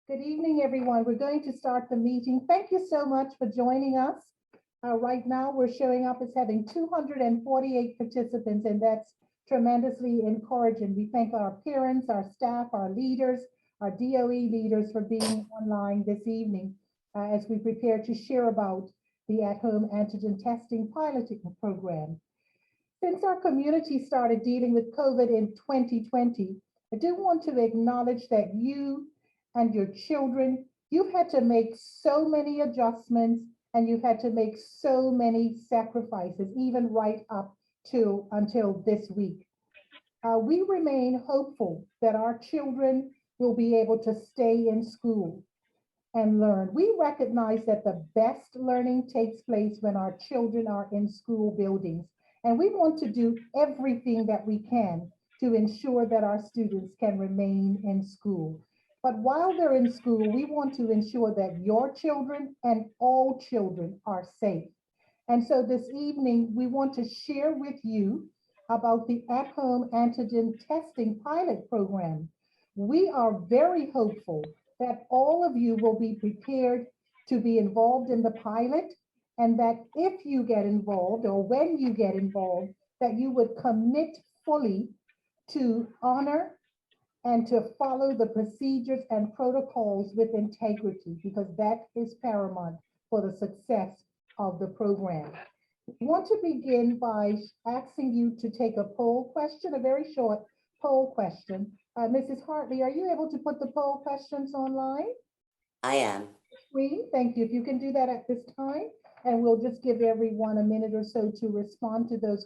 Good evening, everyone. We're going to start the meeting. Thank you so much for joining us. Right now, we're showing up as having 248 participants, and that's tremendously encouraging. We thank our parents, our staff, our leaders, our DOE leaders for being online this evening as we prepare to share about the at-home antigen testing piloting program. Since our community started dealing with COVID in 2020, I do want to acknowledge that you and your children, you've had to make so many adjustments and you've had to make so many sacrifices, even right up to until this week. We remain hopeful that our children will be able to stay in school and learn. We recognize that the best learning takes place when our children are in school buildings, and we want to do everything that we can to ensure that our students can remain in school. But while they're in school, we want to ensure that your children and all children are safe. And so this evening, we want to share with you about the at-home antigen testing pilot program. We are very hopeful that all of you will be prepared to be involved in the pilot, and that if you get involved or when you get involved, that you would commit fully to honor and to follow the procedures and protocols with integrity, because that is paramount for the success of the program. We want to begin by asking you to take a poll question, a very short poll question. Mrs. Hartley, are you able to put the poll questions online? I am. Thank you. If you can do that at this time, and we'll just give everyone a minute or so to respond to those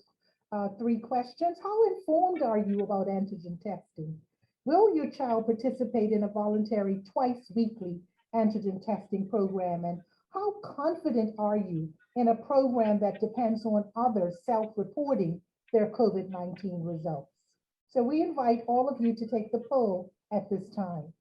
3 questions. How informed are you about antigen testing? Will your child participate in a voluntary twice weekly antigen testing program? And how confident are you in a program that depends on others self-reporting their COVID-19 results? So we invite all of you to take the poll at this time.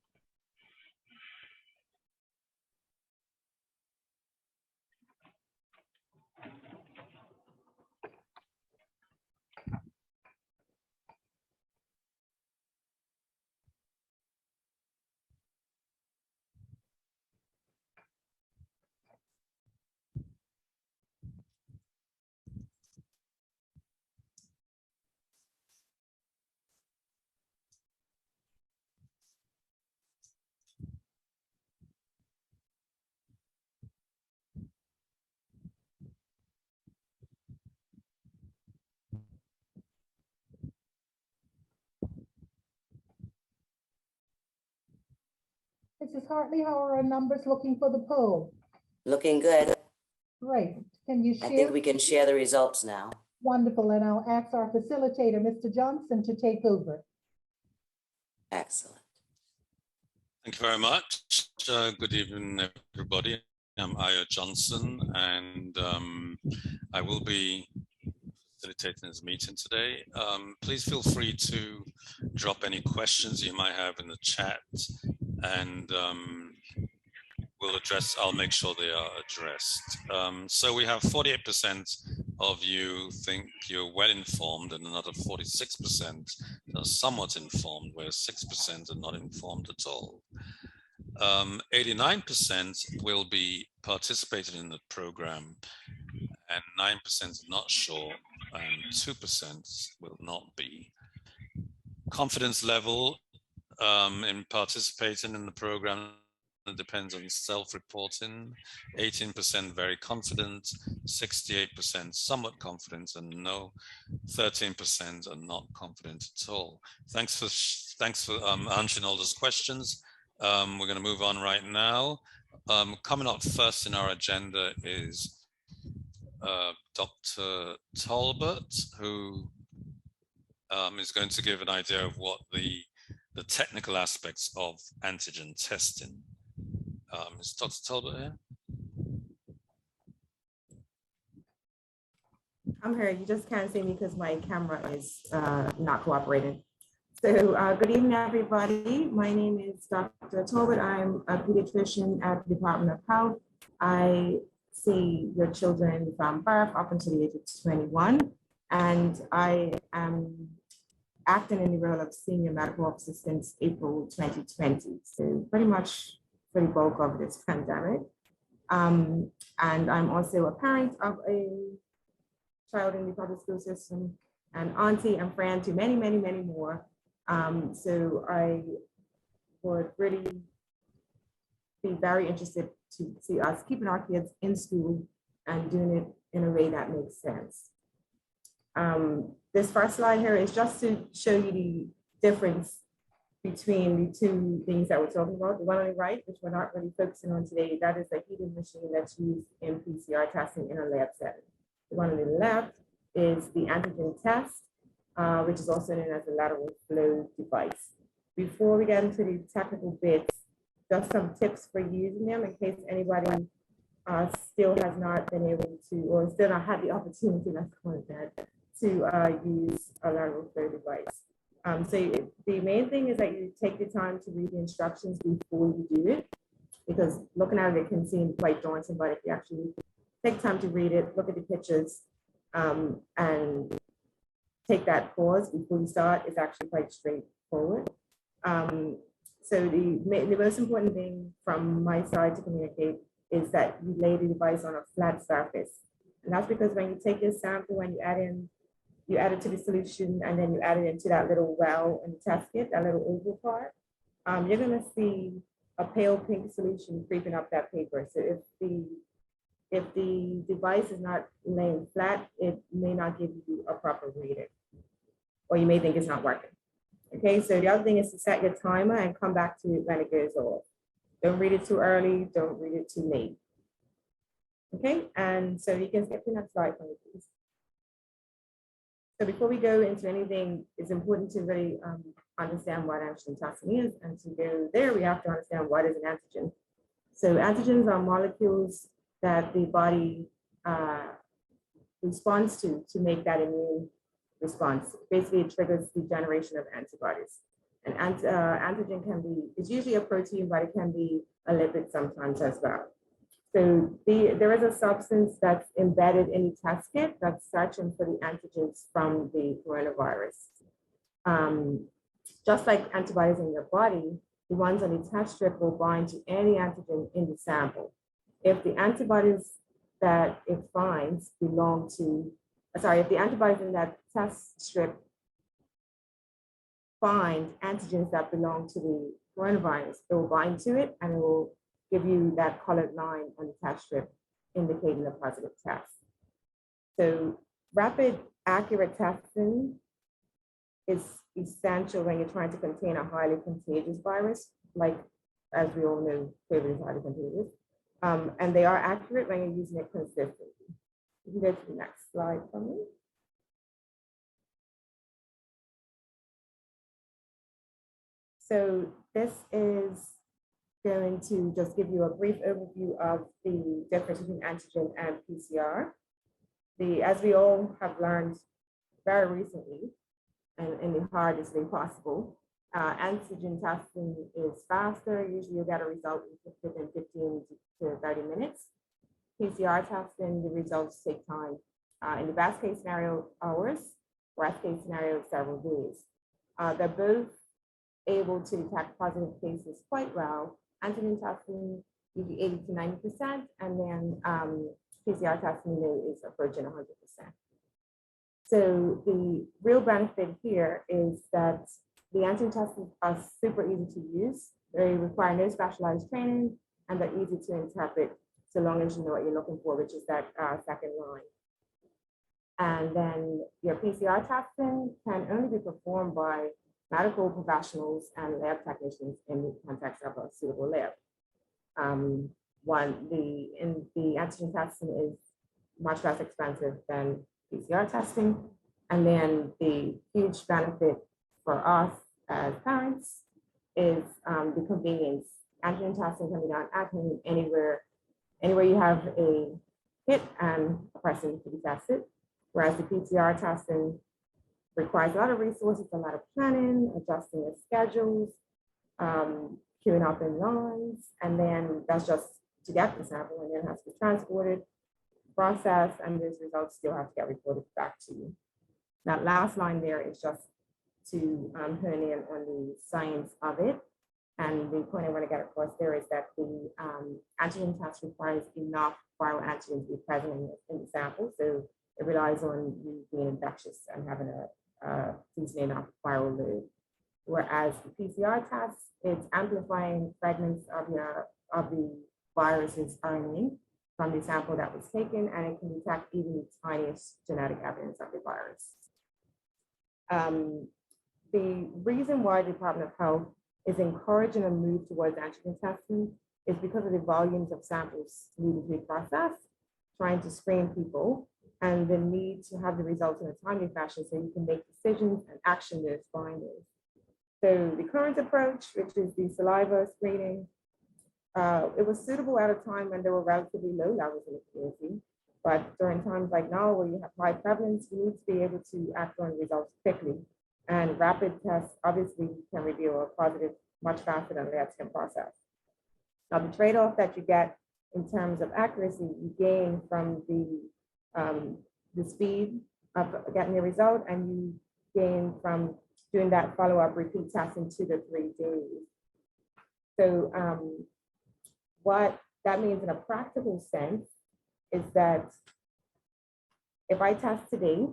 Mrs. Hartley, how are our numbers looking for the poll? Looking good. Great. Can you share? I think we can share the results now. Wonderful. And I'll ask our facilitator, Mr. Johnson, to take over. Excellent. Thank you very much. Good evening, everybody. I'm Aya Johnson, and I will be facilitating this meeting today. Please feel free to drop any questions you might have in the chat, and I'll make sure they are addressed. So we have 48% of you think you're well informed, and another 46% are somewhat informed, where 6% are not informed at all. 89% will be participating in the program, and 9% are not sure, and 2% will not be. Confidence level in participating in the program depends on self-reporting. 18% very confident, 68% somewhat confident, and 13% are not confident at all. Thanks for answering all those questions. We're going to move on right now. Coming up first in our agenda is Dr. Talbot, who is going to give an idea of what the technical aspects of antigen testing. Is Dr. Talbot here? I'm here. You just can't see me because my camera is not cooperating. So good evening, everybody. My name is Dr. Talbot. I'm a pediatrician at the Department of Health. I see your children from birth up until the age of 21, and I am acting in the role of senior medical officer since April 2020. So pretty much for the bulk of this pandemic. And I'm also a parent of a child in the public school system, and auntie and friend to many, many, many more. So I would really be very interested to see us keeping our kids in school and doing it in a way that makes sense. This first slide here is just to show you the difference between the two things that we're talking about. The one on the right, which we're not really focusing on today, that is the heated machine that's used in PCR testing in a lab setting. The one on the left is the antigen test, which is also known as the lateral flow device. Before we get into the technical bits, just some tips for using them in case anybody still has not been able to, or still not had the opportunity, let's call it that, to use a lateral flow device. So the main thing is that you take the time to read the instructions before you do it, because looking at it can seem quite daunting, but if you actually take time to read it, look at the pictures, and take that pause before you start, is actually quite straightforward. So the most important thing from my side to communicate is that you lay the device on a flat surface. And that's because when you take your sample and you add it to the solution, and then you add it into that little well in the test kit, that little oval part, you're gonna see a pale pink solution creeping up that paper. So if the device is not laying flat, it may not give you a proper reading, or you may think it's not working. Okay, so the other thing is to set your timer and come back to it when it goes off. Don't read it too early, don't read it too late. Okay, and so you can skip the next slide for me, please. So before we go into anything, it's important to really understand what antigen testing is, and to go there, we have to understand what is an antigen. So antigens are molecules that the body responds to make that immune response. Basically, it triggers the generation of antibodies. And antigen can be, it's usually a protein, but it can be a lipid sometimes as well. So there is a substance that's embedded in the test kit that's searching for the antigens from the coronavirus. Just like antibodies in your body, the ones on the test strip will bind to any antigen in the sample. If the antibodies that it finds belong to, if the antibodies in that test strip find antigens that belong to the coronavirus, it will bind to it and it will give you that colored line on the test strip indicating a positive test. So rapid, accurate testing is essential when you're trying to contain a highly contagious virus, like, as we all know, COVID is highly contagious. And they are accurate when you're using it consistently. You can go to the next slide for me. So this is going to just give you a brief overview of the difference between antigen and PCR. As we all have learned very recently, and in the hardest way possible, antigen testing is faster. Usually you'll get a result within 15 to 30 minutes. PCR testing, the results take time. In the best case scenario, hours, worst case scenario, several days. They're both able to detect positive cases quite well. Antigen testing, usually 80 to 90%, and then PCR testing is approaching 100%. So the real benefit here is that the antigen tests are super easy to use. They require no specialized training, and they're easy to interpret so long as you know what you're looking for, which is that second line. And then your PCR testing can only be performed by medical professionals and lab technicians in the context of a suitable lab. The antigen testing is much less expensive than PCR testing. And then the huge benefit for us as parents is the convenience. Antigen testing can be done at home, anywhere you have a kit and a person to be tested, whereas the PCR testing requires a lot of resources, a lot of planning, adjusting the schedules, queuing up in lines, and then that's just to get the sample, and then it has to be transported, processed, and those results still have to get reported back to you. That last line there is just to hone in on the science of it. And the point I want to get across there is that the antigen test requires enough viral antigens to be present in the sample. So it relies on you being infectious and having a decent enough viral load. Whereas the PCR test, it's amplifying fragments of the virus's RNA from the sample that was taken, and it can detect even the tiniest genetic evidence of the virus. The reason why the Department of Health is encouraging a move towards antigen testing is because of the volumes of samples needed to be processed, trying to screen people, and the need to have the results in a timely fashion so you can make decisions and action those findings. So the current approach, which is the saliva screening, it was suitable at a time when there were relatively low levels of accuracy. But during times like now, where you have high prevalence, you need to be able to act on results quickly. And rapid tests obviously can reveal a positive much faster than the can process. Now, the trade-off that you get in terms of accuracy, you gain from the speed of getting the result, and you gain from doing that follow-up repeat test in 2 to 3 days. So what that means in a practical sense is that if I test today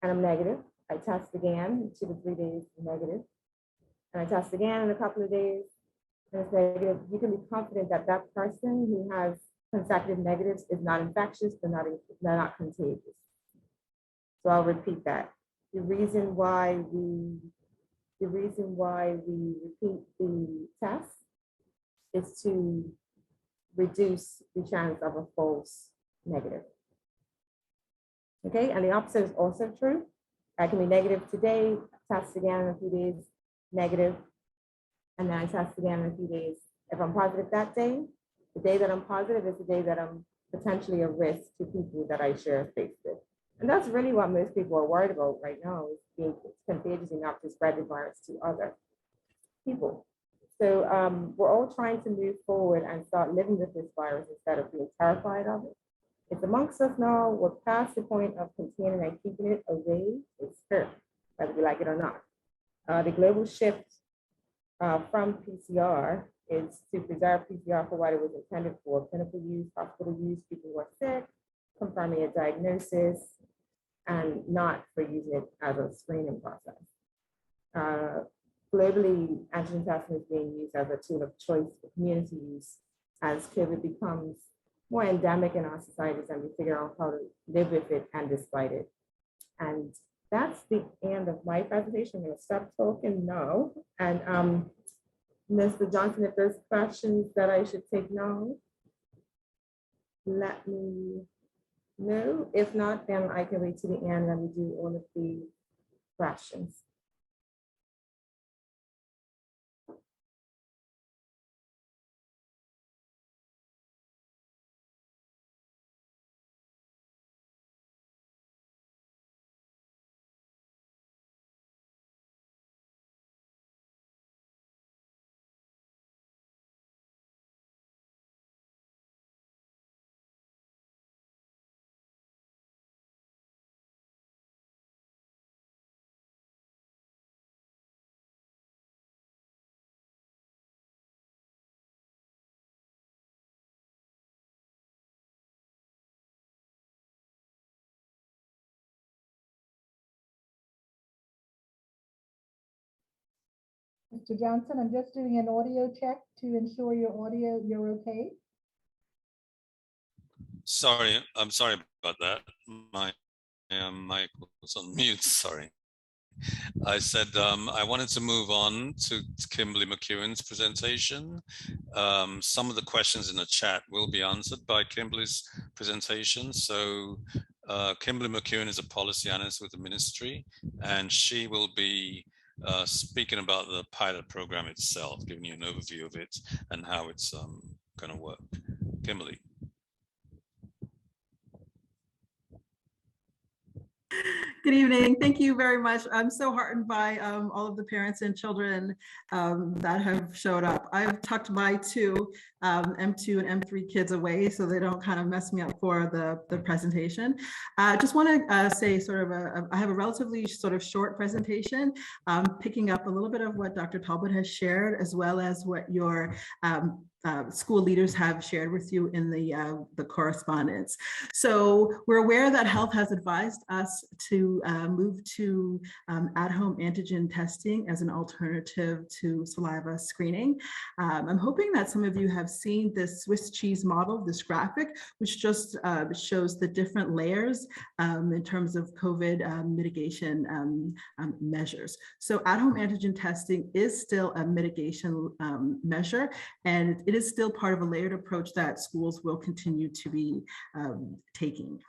and I'm negative, I test again in 2 to 3 days, negative, and I test again in a couple of days, and it's negative, you can be confident that that person who has consecutive negatives is not infectious, they're not contagious. So I'll repeat that. The reason why we repeat the test is to reduce the chance of a false negative. Okay, and the opposite is also true. I can be negative today, test again in a few days, negative, and then I test again in a few days. If I'm positive that day, the day that I'm positive is the day that I'm potentially a risk to people that I share space with. And that's really what most people are worried about right now, is being contagious enough to spread the virus to other people. So we're all trying to move forward and start living with this virus instead of being terrified of it. It's amongst us now. We're past the point of containing and keeping it away. It's here, whether we like it or not. The global shift from PCR is to preserve PCR for what it was intended for: clinical use, hospital use, people who are sick, confirming a diagnosis, and not for using it as a screening process. Globally, antigen testing is being used as a tool of choice for community use as COVID becomes more endemic in our societies and we figure out how to live with it and despite it. And that's the end of my presentation. I'm going to stop talking now. And Mr. Johnson, if there's questions that I should take now, let me know. If not, then I can wait to the end and we do all of the questions. Mr. Johnson, I'm just doing an audio check to ensure you're okay. Sorry, I'm sorry about that. My mic was on mute, sorry. I said I wanted to move on to Kimberly Mckeon's presentation. Some of the questions in the chat will be answered by Kimberly's presentation. So Kimberly Mckeon is a policy analyst with the ministry, and she will be speaking about the pilot program itself, giving you an overview of it and how it's going to work. Kimberly. Good evening. Thank you very much. I'm so heartened by all of the parents and children that have showed up. I've tucked my two M2 and M3 kids away so they don't kind of mess me up for the presentation. Just want to say sort of I have a relatively sort of short presentation, picking up a little bit of what Dr. Talbot has shared, as well as what your school leaders have shared with you in the correspondence. So we're aware that health has advised us to move to at-home antigen testing as an alternative to saliva screening. I'm hoping that some of you have seen this Swiss cheese model, this graphic, which just shows the different layers in terms of COVID mitigation measures. So at-home antigen testing is still a mitigation measure, and it is still part of a layered approach that schools will continue to be taking.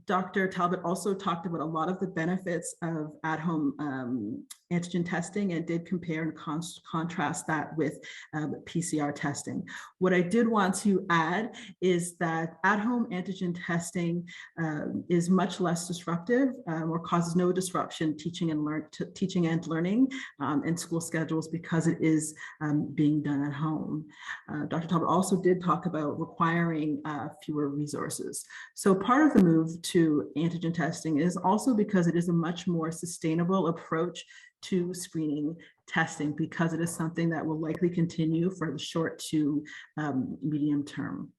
Dr. Talbot also talked about a lot of the benefits of at-home antigen testing and did compare and contrast that with PCR testing. What I did want to add is that at-home antigen testing is much less disruptive or causes no disruption teaching and learning in school schedules because it is being done at home. Dr. Talbot also did talk about requiring fewer resources. So part of the move to antigen testing is also because it is a much more sustainable approach to screening testing, because it is something that will likely continue for the short to medium term.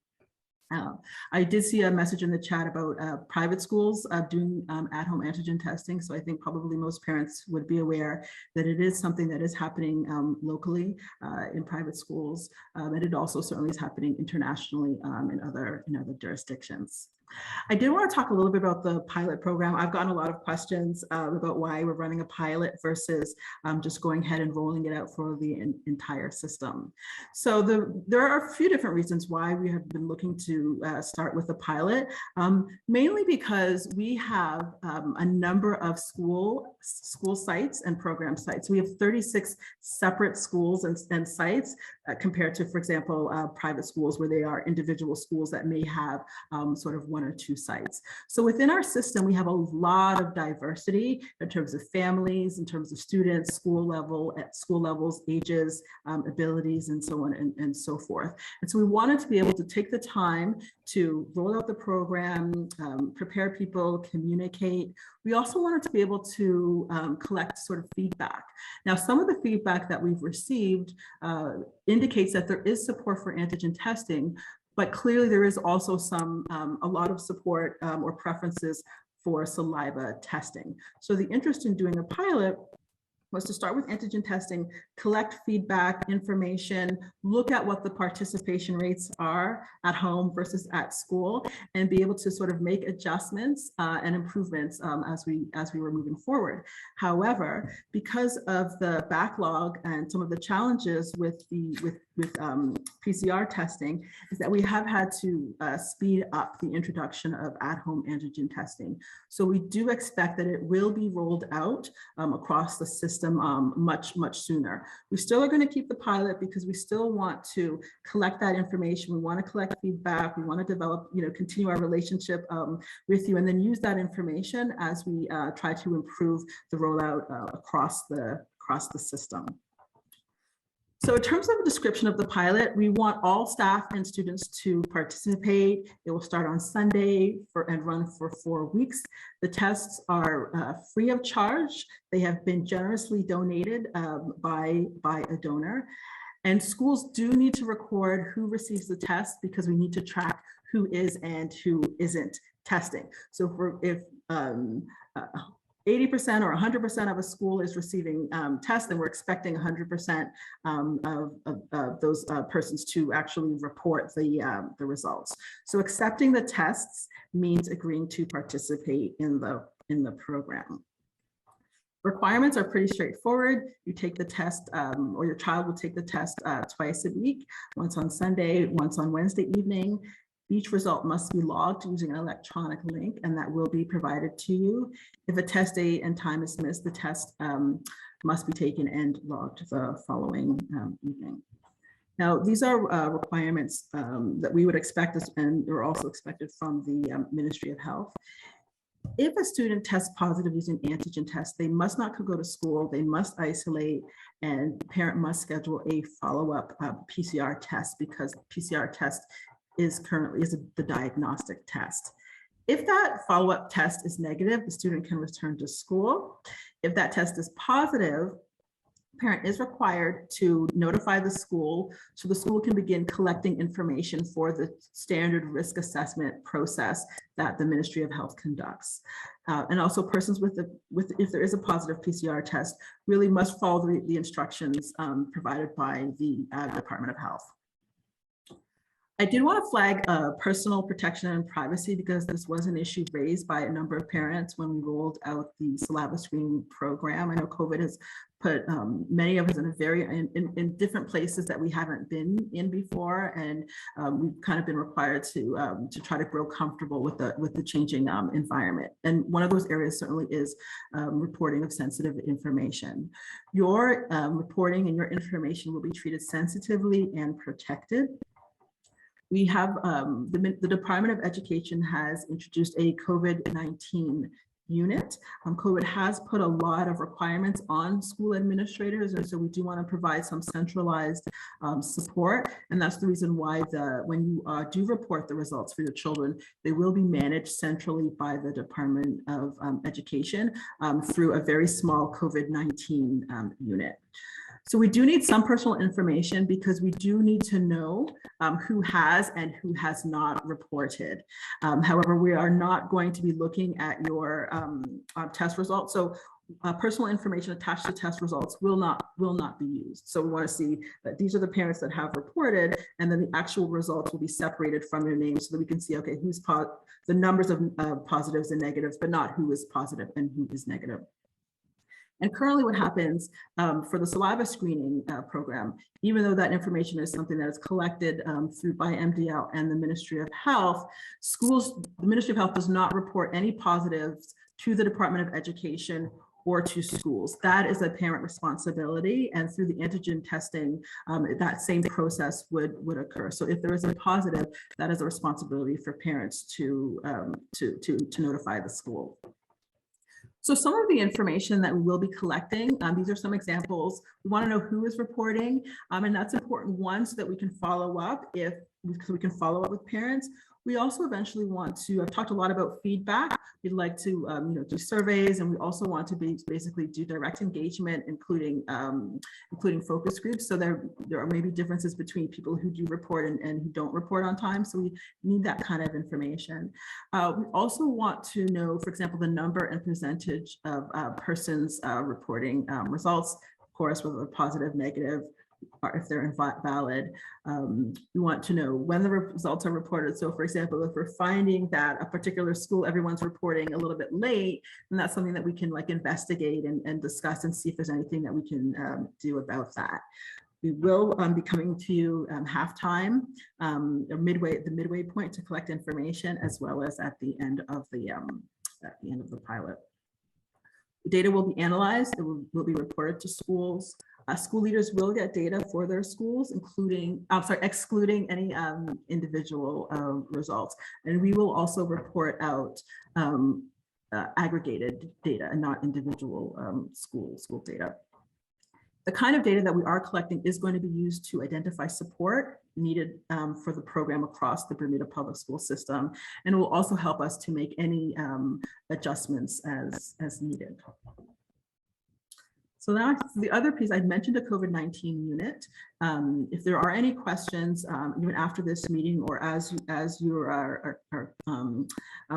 I did see a message in the chat about private schools doing at-home antigen testing. So I think probably most parents would be aware that it is something that is happening locally in private schools. And it also certainly is happening internationally in other jurisdictions. I did want to talk a little bit about the pilot program. I've gotten a lot of questions about why we're running a pilot versus just going ahead and rolling it out for the entire system. So there are a few different reasons why we have been looking to start with a pilot, mainly because we have a number of school sites and program sites. We have 36 separate schools and sites compared to, for example, private schools where they are individual schools that may have sort of one or two sites. So within our system, we have a lot of diversity in terms of families, in terms of students, school levels, ages, abilities, and so on and so forth. And so we wanted to be able to take the time to roll out the program, prepare people, communicate. We also wanted to be able to collect sort of feedback. Now, some of the feedback that we've received indicates that there is support for antigen testing, but clearly there is also a lot of support or preferences for saliva testing. So the interest in doing a pilot was to start with antigen testing, collect feedback, information, look at what the participation rates are at home versus at school, and be able to sort of make adjustments and improvements as we were moving forward. However, because of the backlog and some of the challenges with PCR testing, is that we have had to speed up the introduction of at-home antigen testing. So we do expect that it will be rolled out across the system much sooner. We still are going to keep the pilot because we still want to collect that information. We want to collect feedback. We want to develop, continue our relationship with you, and then use that information as we try to improve the rollout across the system. So in terms of a description of the pilot, we want all staff and students to participate. It will start on Sunday and run for 4 weeks. The tests are free of charge. They have been generously donated by a donor. And schools do need to record who receives the test because we need to track who is and who isn't testing. So if 80% or 100% of a school is receiving tests, then we're expecting 100% of those persons to actually report the results. So accepting the tests means agreeing to participate in the program. Requirements are pretty straightforward. You take the test, or your child will take the test twice a week, once on Sunday, once on Wednesday evening. Each result must be logged using an electronic link, and that will be provided to you. If a test date and time is missed, the test must be taken and logged the following evening. Now, these are requirements that we would expect, and they're also expected from the Ministry of Health. If a student tests positive using antigen test, they must not go to school, they must isolate, and the parent must schedule a follow-up PCR test, because PCR test is currently the diagnostic test. If that follow-up test is negative, the student can return to school. If that test is positive, parent is required to notify the school so the school can begin collecting information for the standard risk assessment process that the Ministry of Health conducts. And also persons if there is a positive PCR test, really must follow the instructions provided by the Department of Health. I did want to flag personal protection and privacy, because this was an issue raised by a number of parents when we rolled out the Saliva Screening program. I know COVID has put many of us in different places that we haven't been in before, and we've kind of been required to try to grow comfortable with the changing environment. And one of those areas certainly is reporting of sensitive information. Your reporting and your information will be treated sensitively and protected. We have, the Department of Education has introduced a COVID-19 unit. COVID has put a lot of requirements on school administrators, and so we do want to provide some centralized support. And that's the reason why when you do report the results for your children, they will be managed centrally by the Department of Education through a very small COVID-19 unit. So we do need some personal information, because we do need to know who has and who has not reported. However, we are not going to be looking at your test results. So personal information attached to test results will not be used. So we want to see that these are the parents that have reported, and then the actual results will be separated from their names so that we can see, okay, who's the numbers of positives and negatives, but not who is positive and who is negative. And currently what happens for the saliva screening program, even though that information is something that is collected by MDL and the Ministry of Health, the Ministry of Health does not report any positives to the Department of Education or to schools. That is a parent responsibility, and through the antigen testing, that same process would occur. So if there is a positive, that is a responsibility for parents to notify the school. So some of the information that we will be collecting, these are some examples. We want to know who is reporting, and that's important, one, so that we can follow up with parents. We also eventually want to, I've talked a lot about feedback. We'd like to do surveys, and we also want to basically do direct engagement, including focus groups. So there are maybe differences between people who do report and who don't report on time. So we need that kind of information. We also want to know, for example, the number and percentage of persons reporting results, of course, whether positive, negative, or if they're invalid. We want to know when the results are reported. So for example, if we're finding that a particular school, everyone's reporting a little bit late, then that's something that we can investigate and discuss and see if there's anything that we can do about that. We will be coming to you halftime, or the midway point, to collect information, as well as at the end of the pilot. The data will be analyzed. It will be reported to schools. School leaders will get data for their schools, excluding any individual results. And we will also report out aggregated data and not individual school data. The kind of data that we are collecting is going to be used to identify support needed for the program across the Bermuda public school system. And it will also help us to make any adjustments as needed. So now the other piece, I mentioned a COVID-19 unit. If there are any questions, even after this meeting or as you are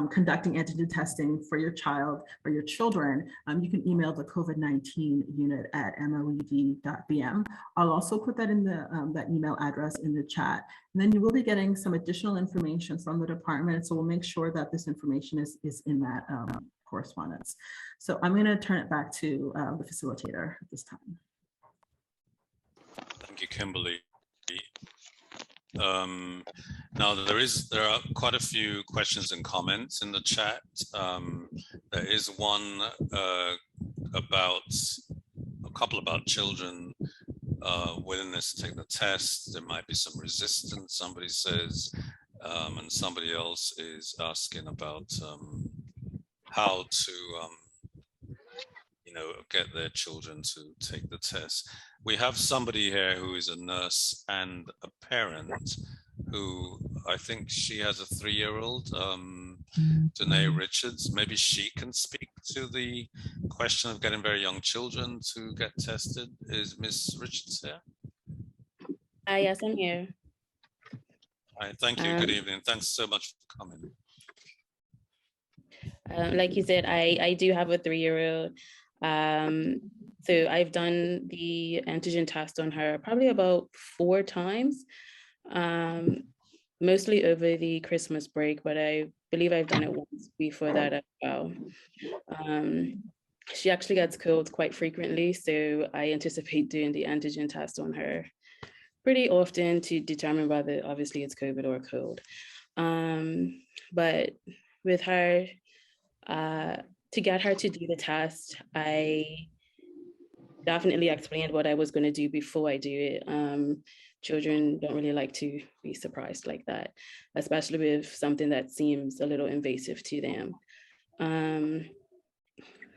conducting antigen testing for your child or your children, you can email the COVID-19 unit at moed.bm. I'll also put that in that email address in the chat. And then you will be getting some additional information from the department. So we'll make sure that this information is in that correspondence. So I'm going to turn it back to the facilitator at this time. Thank you, Kimberly. Now there are quite a few questions and comments in the chat. There is one about a couple about children willingness to take the test. There might be some resistance, somebody says, and somebody else is asking about how to you know, get their children to take the test. We have somebody here who is a nurse and a parent who I think she has a 3-year-old, Danae Richards. Maybe she can speak to the question of getting very young children to get tested. Is Miss Richards here? Yes, I'm here. All right, thank you. Good evening. Thanks so much for coming. Like you said, I do have a 3-year-old. So I've done the antigen test on her probably about 4 times, mostly over the Christmas break, but I believe I've done it once before that as well. She actually gets colds quite frequently, so I anticipate doing the antigen test on her pretty often to determine whether obviously it's COVID or a cold. But with her, to get her to do the test, I definitely explained what I was going to do before I do it. Children don't really like to be surprised like that, especially with something that seems a little invasive to them.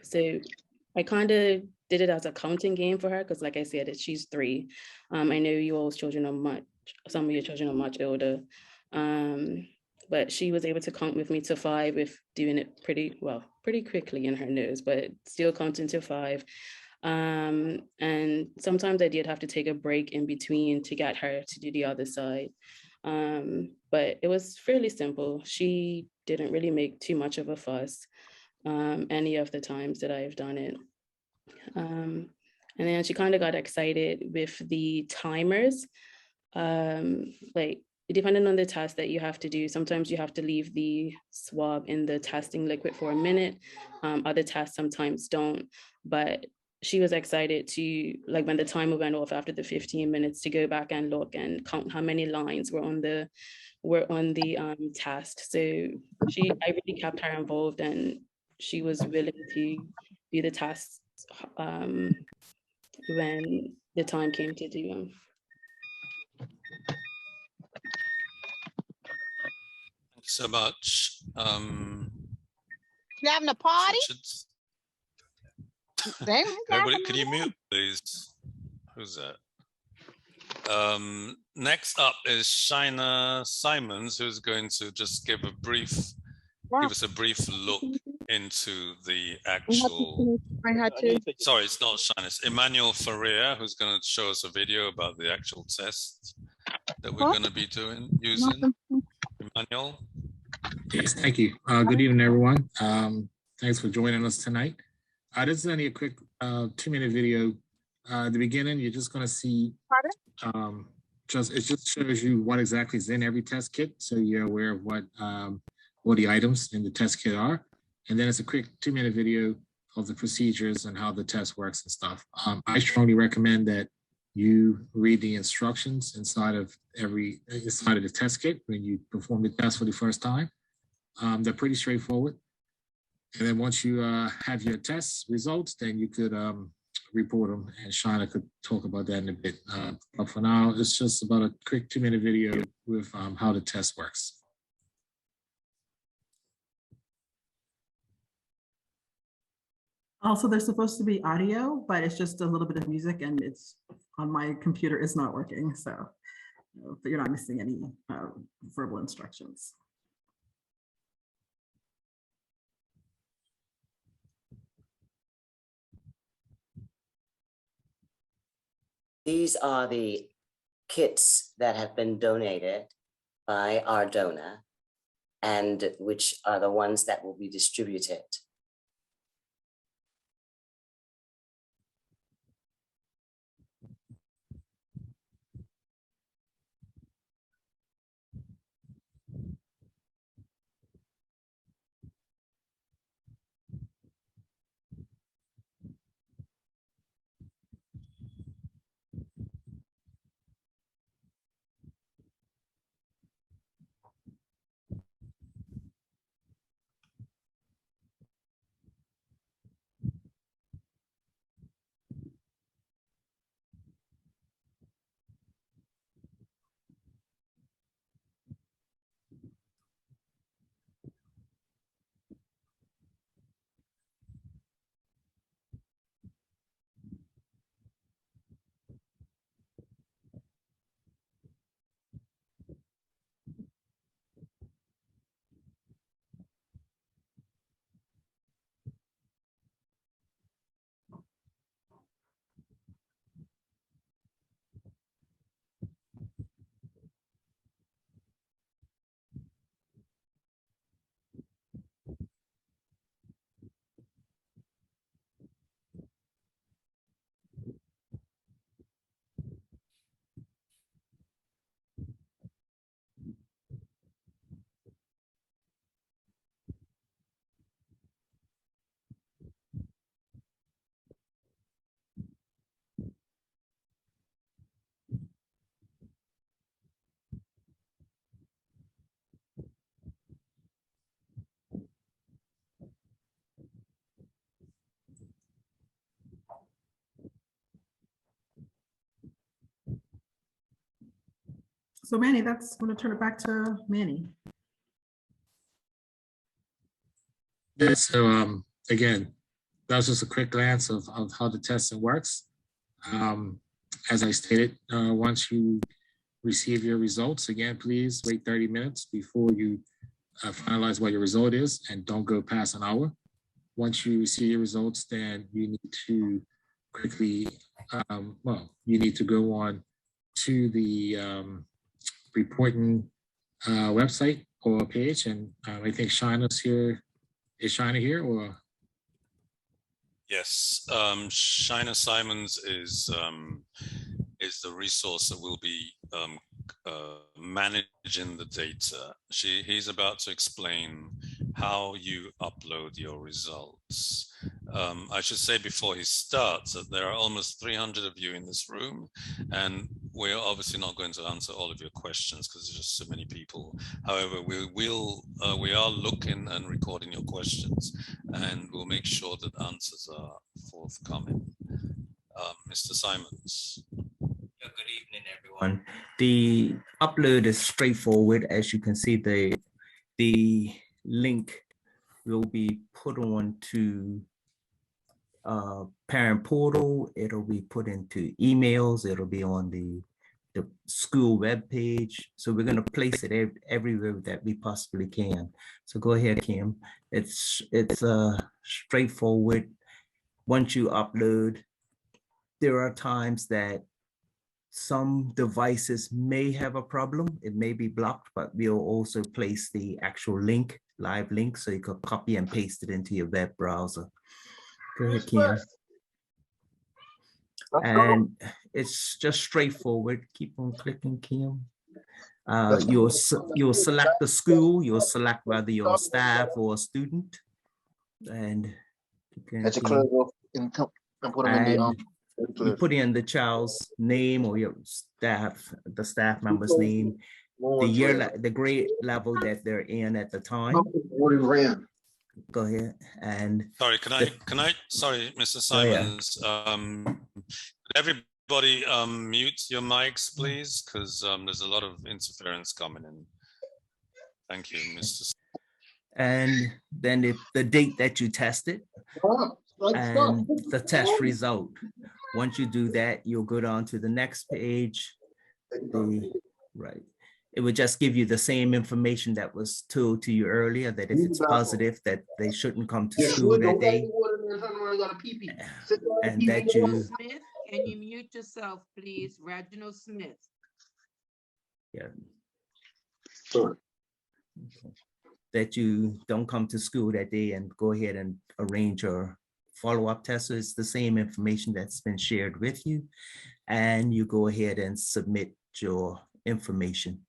So I kind of did it as a counting game for her because, like I said, she's 3. I know you all's children are some of your children are much older. But she was able to count with me to 5 with doing it pretty quickly in her nose, but still counting to 5. And sometimes I did have to take a break in between to get her to do the other side. But it was fairly simple. She didn't really make too much of a fuss any of the times that I've done it. And then she kind of got excited with the timers. Like, depending on the test that you have to do, sometimes you have to leave the swab in the testing liquid for a minute. Other tests sometimes don't, but she was excited to, like, when the timer went off after the 15 minutes, to go back and look and count how many lines were on the test. So I really kept her involved, and she was willing to do the tests when the time came to do them. Thank you so much. You having a party? Richards. Everybody, can you mute, please? Who's that? Next up is Shina Simons, who's going to just give us a brief look into the actual. Sorry, it's not Shina. It's Emmanuel Ferrer, who's going to show us a video about the actual test that we're going to be using. Emmanuel. Yes, thank you. Good evening, everyone. Thanks for joining us tonight. This is only a quick 2-minute video. At the beginning, you're just going to see, it just shows you what exactly is in every test kit, so you're aware of what the items in the test kit are. And then it's a quick 2-minute video of the procedures and how the test works and stuff. I strongly recommend that you read the instructions inside of the test kit when you perform the test for the first time. They're pretty straightforward. And then once you have your test results, then you could report them, and Shina could talk about that in a bit. But for now, it's just about a quick 2-minute video with how the test works. Also, there's supposed to be audio, but it's just a little bit of music, and it's on my computer is not working. So but you're not missing any verbal instructions. These are the kits that have been donated by our donor, and which are the ones that will be distributed. So Manny, I'm going to turn it back to Manny. Yeah, so again, that was just a quick glance of how the testing works. As I stated, once you receive your results, again, please wait 30 minutes before you finalize what your result is, and don't go past an hour. Once you receive your results, then you need to quickly, you need to go on to the reporting website or page, and I think Shina's here. Is Shina here or? Yes, Shina Simons is the resource that will be managing the data. He's about to explain how you upload your results. I should say before he starts that there are almost 300 of you in this room, and we're obviously not going to answer all of your questions because there's just so many people. However, we are looking and recording your questions, and we'll make sure that answers are forthcoming. Mr. Simons. Good evening, everyone. The upload is straightforward. As you can see, the link will be put on to parent portal. It'll be put into emails. It'll be on the school web page. So we're going to place it everywhere that we possibly can. So go ahead, Kim. It's straightforward. Once you upload, there are times that some devices may have a problem. It may be blocked, but we'll also place the actual link, live link, so you can copy and paste it into your web browser. Go ahead, Kim. And it's just straightforward. Keep on clicking, Kim. You'll select the school. You'll select whether you're a staff or a student. And you put in the child's name or your the staff member's name, the year, the grade level that they're in at the time. Go ahead. And sorry, sorry, Mr. Simons, everybody mute your mics, please, because there's a lot of interference coming in. Thank you, Mr. And then the date that you tested and the test result. Once you do that, you'll go down to the next page. It would just give you the same information that was told to you earlier, that if it's positive, that they shouldn't come to school that day. And that you... Smith, can you mute yourself, please? Reginald Smith. Yeah. Sure. That you don't come to school that day and go ahead and arrange your follow-up test. So it's the same information that's been shared with you, and you go ahead and submit your information.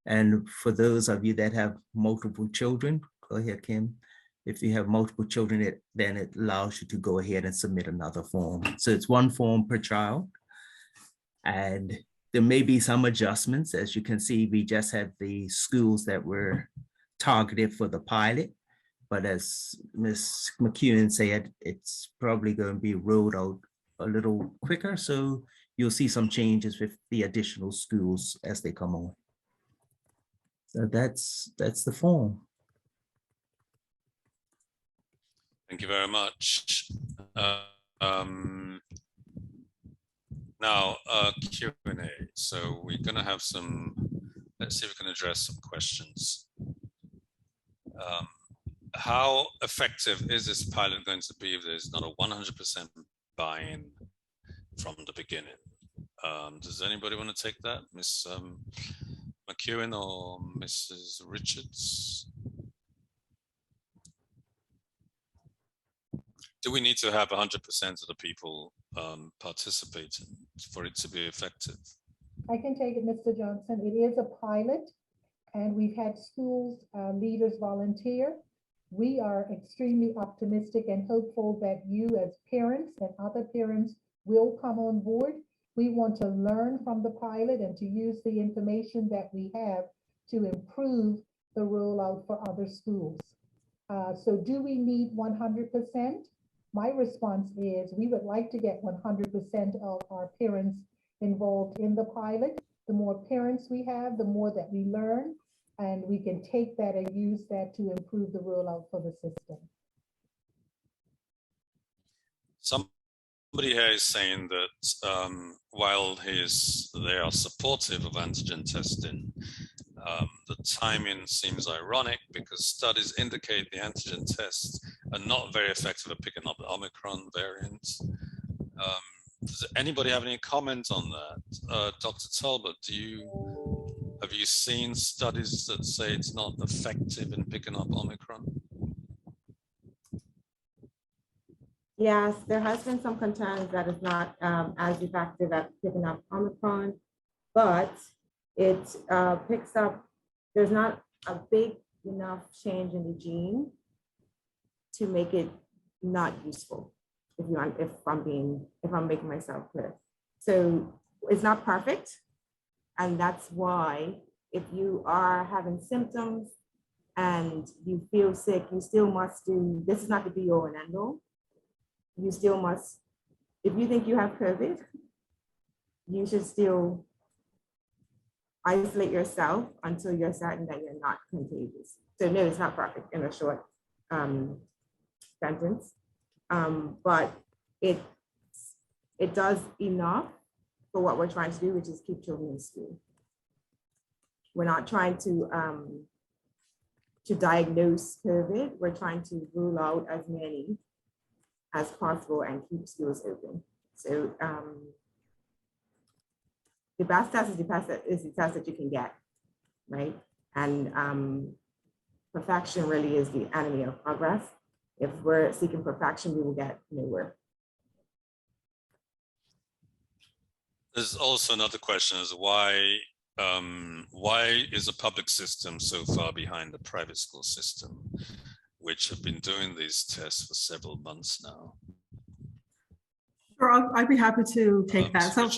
And for those of you that have multiple children, go ahead, Kim. If you have multiple children, then it allows you to go ahead and submit another form. So it's one form per child. And there may be some adjustments. As you can see, we just had the schools that were targeted for the pilot. But as Ms. McKeon said, it's probably going to be rolled out a little quicker. So you'll see some changes with the additional schools as they come on. So that's the form. Thank you very much. Now, Q&A. So we're going to have some, let's see if we can address some questions. How effective is this pilot going to be if there's not a 100% buy-in from the beginning? Does anybody want to take that? Ms. McKeon or Mrs. Richards? Do we need to have 100% of the people participating for it to be effective? I can take it, Mr. Johnson. It is a pilot, and we've had schools leaders volunteer. We are extremely optimistic and hopeful that you as parents and other parents will come on board. We want to learn from the pilot and to use the information that we have to improve the rollout for other schools. So do we need 100%? My response is we would like to get 100% of our parents involved in the pilot. The more parents we have, the more that we learn, and we can take that and use that to improve the rollout for the system. Somebody here is saying that while they are supportive of antigen testing, the timing seems ironic because studies indicate the antigen tests are not very effective at picking up the Omicron variant. Does anybody have any comment on that? Dr. Talbot, have you seen studies that say it's not effective in picking up Omicron? Yes, there has been some concerns that it's not as effective at picking up Omicron, but it picks up, there's not a big enough change in the gene to make it not useful, if I'm making myself clear. So it's not perfect. And that's why if you are having symptoms and you feel sick, you still must do, this is not the be all and end all. You still must, if you think you have COVID, you should still isolate yourself until you're certain that you're not contagious. So no, it's not perfect in a short sentence, but it does enough for what we're trying to do, which is keep children in school. We're not trying to diagnose COVID. We're trying to rule out as many as possible and keep schools open. So the best test is the test that you can get, right? And perfection really is the enemy of progress. If we're seeking perfection, we will get nowhere. There's also another question: is why is the public system so far behind the private school system, which have been doing these tests for several months now? Sure, I'd be happy to take that. So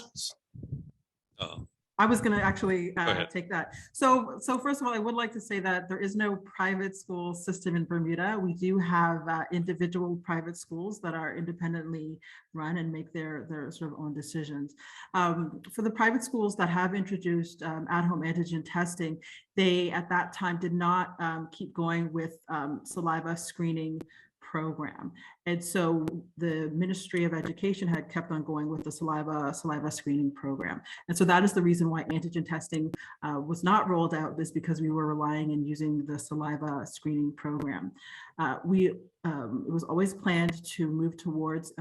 I was going to actually take that. So first of all, I would like to say that there is no private school system in Bermuda. We do have individual private schools that are independently run and make their sort of own decisions. For the private schools that have introduced at-home antigen testing, they at that time did not keep going with saliva screening program. And so the Ministry of Education had kept on going with the saliva screening program. And so that is the reason why antigen testing was not rolled out, is because we were relying and using the saliva screening program. It was always planned to move towards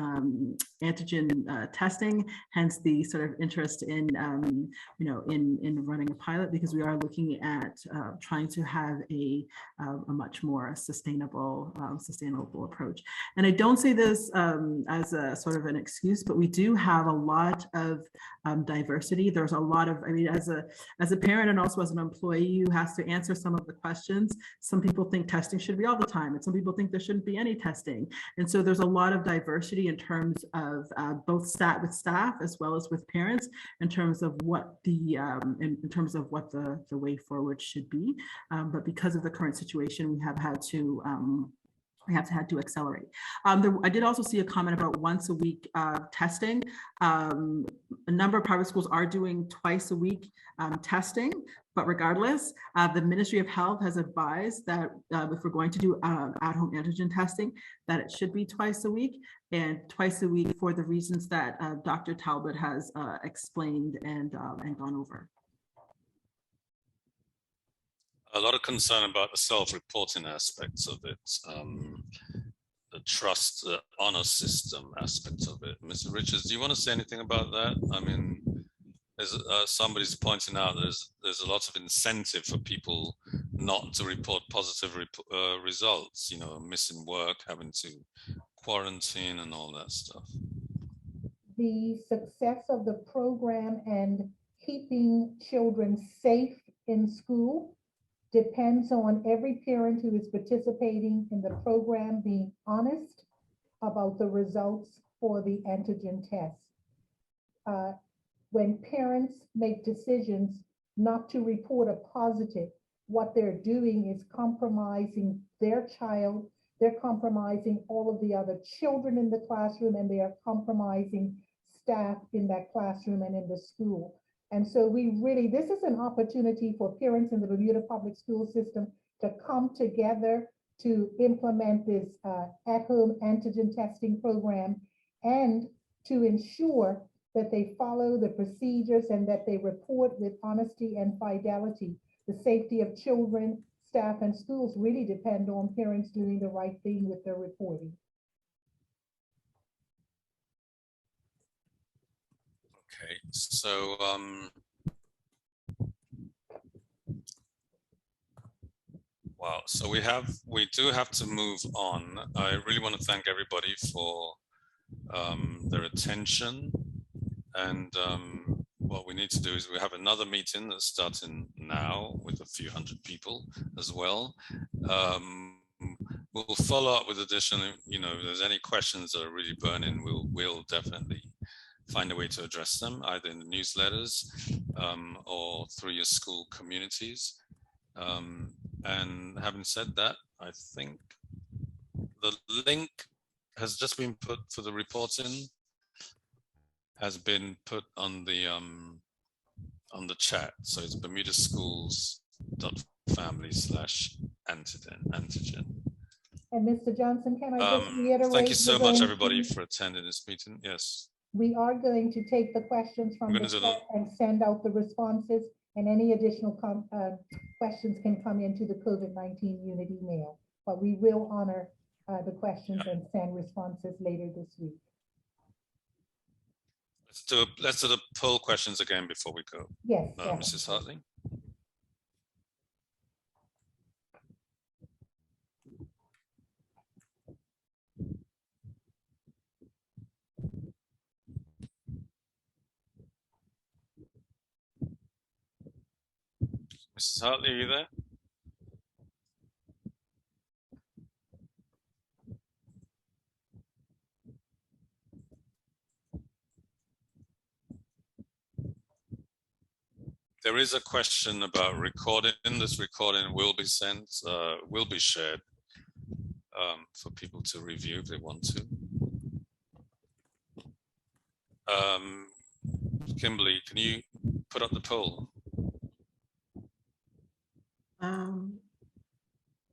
antigen testing, hence the sort of interest in, in running a pilot, because we are looking at trying to have a much more sustainable approach. And I don't say this as a sort of an excuse, but we do have a lot of diversity. There's a lot of, as a parent and also as an employee who has to answer some of the questions, some people think testing should be all the time, and some people think there shouldn't be any testing. And so there's a lot of diversity in terms of both with staff as well as with parents, in terms of what the way forward should be. But because of the current situation, we have had to accelerate. I did also see a comment about once a week testing. A number of private schools are doing twice a week testing, but regardless, the Ministry of Health has advised that if we're going to do at-home antigen testing, that it should be twice a week, and twice a week for the reasons that Dr. Talbot has explained and gone over. A lot of concern about the self-reporting aspects of it, the trust, the honor system aspect of it. Mr. Richards, do you want to say anything about that? I mean, as somebody's pointing out, there's a lot of incentive for people not to report positive results, missing work, having to quarantine and all that stuff. The success of the program and keeping children safe in school depends on every parent who is participating in the program being honest about the results for the antigen test. When parents make decisions not to report a positive, what they're doing is compromising their child, they're compromising all of the other children in the classroom, and they are compromising staff in that classroom and in the school. And so this is an opportunity for parents in the Bermuda public school system to come together to implement this at-home antigen testing program and to ensure that they follow the procedures and that they report with honesty and fidelity. The safety of children, staff, and schools really depend on parents doing the right thing with their reporting. Okay, so wow, so we do have to move on. I really want to thank everybody for their attention, and what we need to do is we have another meeting that's starting now with a few hundred people as well. We'll follow up with additional, if there's any questions that are really burning, we'll definitely find a way to address them, either in the newsletters or through your school communities. And having said that, I think the link has just been put for the reporting, has been put on the chat. So it's bermudaschools.family/antigen. And Mr. Johnson, can I just reiterate? Thank you so much, everybody, for attending this meeting. Yes. We are going to take the questions from the chat and send out the responses, and any additional questions can come into the COVID-19 unit email. But we will honor the questions and send responses later this week. Let's do the poll questions again before we go. Yes. Mrs. Hartley. Mrs. Hartley, are you there? There is a question about recording. This recording will be sent, will be shared for people to review if they want to. Kimberly, can you put up the poll?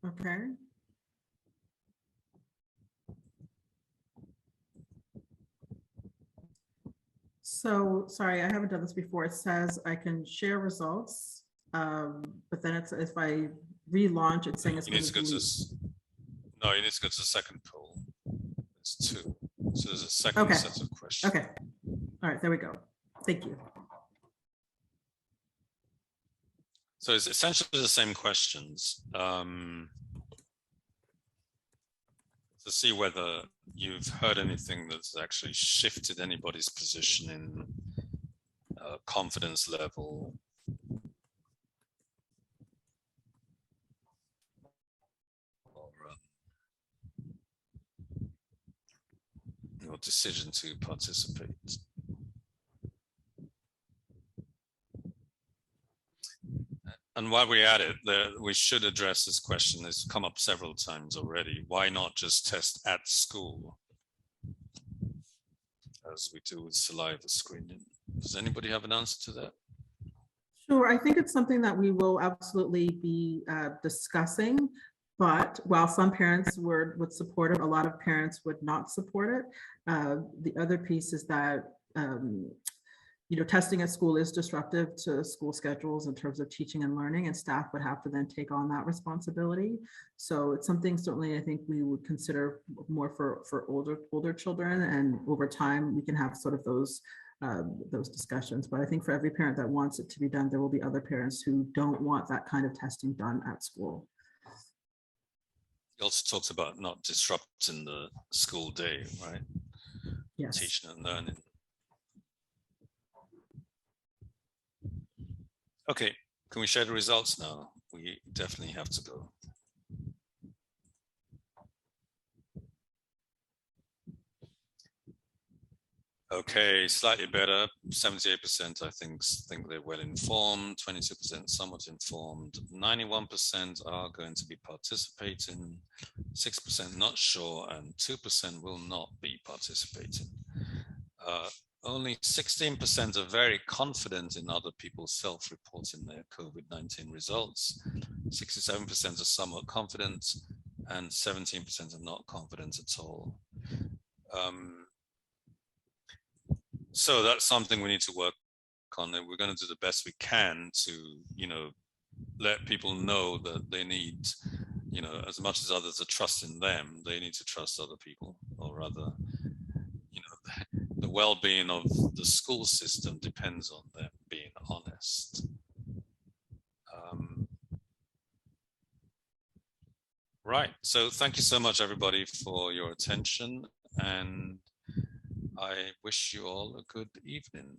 Okay. So, sorry, I haven't done this before. It says I can share results, but then it's, if I relaunch, it's saying it's going to delete. No, you need to go to the second poll. It's two. So there's a second set of questions. Okay. All right, there we go. Thank you. So it's essentially the same questions to see whether you've heard anything that's actually shifted anybody's position in confidence level. Or decision to participate. And while we're at it, we should address this question. It's come up several times already. Why not just test at school, as we do with saliva screening? Does anybody have an answer to that? Sure, I think it's something that we will absolutely be discussing. But while some parents would support it, a lot of parents would not support it. The other piece is that testing at school is disruptive to school schedules in terms of teaching and learning, and staff would have to then take on that responsibility. So it's something certainly I think we would consider more for older children, and over time we can have sort of those discussions. But I think for every parent that wants it to be done, there will be other parents who don't want that kind of testing done at school. He also talks about not disrupting the school day, right? Yes. Teaching and learning. Okay, can we share the results now? We definitely have to go. Okay, slightly better. 78% I think they're well informed, 22% somewhat informed, 91% are going to be participating, 6% not sure, and 2% will not be participating. only 16% are very confident in other people self-reporting their COVID-19 results. 67% are somewhat confident, and 17% are not confident at all. So that's something we need to work on, and we're going to do the best we can to, let people know that they need, as much as others are trusting them, they need to trust other people, or rather, the well-being of the school system depends on them being honest. Right, so thank you so much, everybody, for your attention, and I wish you all a good evening.